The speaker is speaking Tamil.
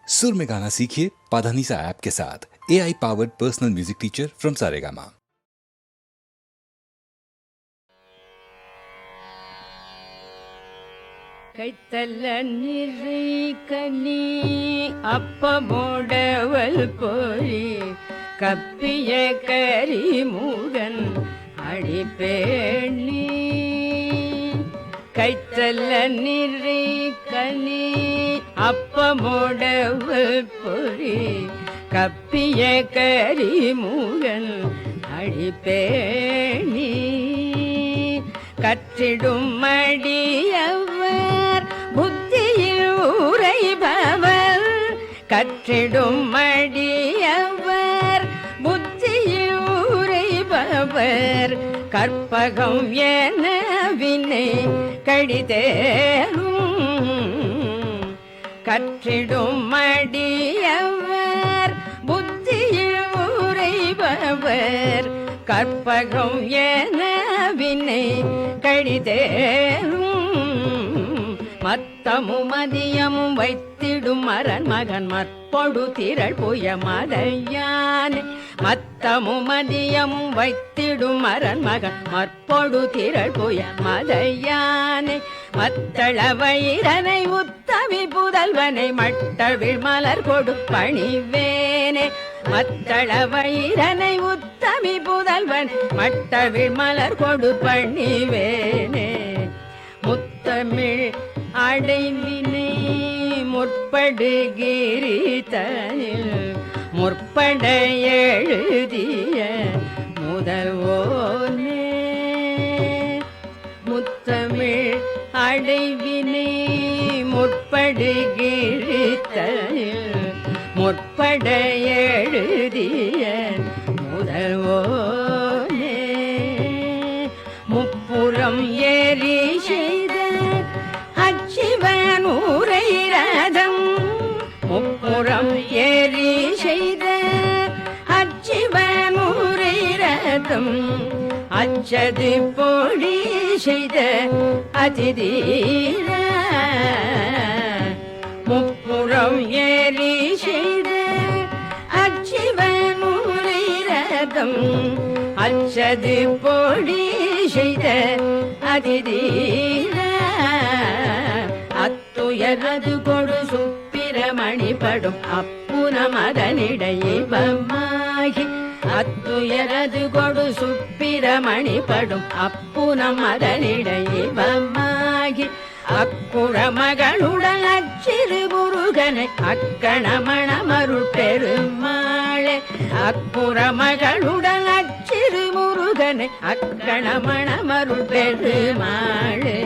सुर में गाना सीखिए पाधानीसा ऐप के साथ। AI powered personal music teacher from Saregama. கைத்தல்ல நிறை கனி அப்பமோடவல் போரி கப்பிய கரிமுகன் அடிப்பேணி. கைத்தல்ல நிறை கனி அப்பமோடவல் போரி கப்பிய கரிமுகன் அடிப்பேணி. கற்றிடும் மடியவர் புத்தியில் உரைபவர், கற்றிடும் மடியவர் புத்தியில் உரைபவர், கற்பகம் என வினை கடிதேரும். கற்றிடும் மடியவர் புத்தியில் உரைபவர், கற்பகம் என வினை கடிதேரும். மத்தமும் மதியமும் வைத்திடும் மரன் மகன் மற்பொடு திரள் புய மதையானே. மத்தமும் மதியமும் வைத்திடும் மரன் மகன் மற்பொடு திரள் புய மதையானே. மத்தள வயிரனை உத்தமி புதல்வனை மட்டவிழ் மலர் கொடு பணிவேனே. மத்தள வயிரனை உத்தமி புதல்வன் மட்டவிழ் மலர் கொடு பணிவேனே. முத்தமிழ் அடைவினை முற்படுகிரிதனில் முற்பட எழுதிய முதல்வோனே. முத்தமிழ் அடைவினை முற்படுகிரிதனில் முற்பட எழுதிய முதல்வோனே. முப்புறம் ஏறி செய்த அச்சிவன் ஊரை ரதம், முப்புறம் ஏறி செய்த அச்சிவன் ஊரை ரதம், அச்சது பொடி செய்த அதிதீர. முப்புறம் ஏறி செய்த அச்சிவன் ஊரை ரதம், அச்சது பொடி செய்த அதிதீர. அத்துயரது கொடு சுப்பிரமணி படும் அப்புறம் அதனிடையே பமாகி. அத்துயரது கொடு சுப்பிரமணி படும் அப்புறம் அதனிடையே பமாகி. அக்குற மகளுடன் அச்சிறு முருகனை அக்கணமணமருள் பெருமாளே. அக்குற மகளுடன் அச்சிறு முருகனை அக்கணமணமருள் பெருமாளே.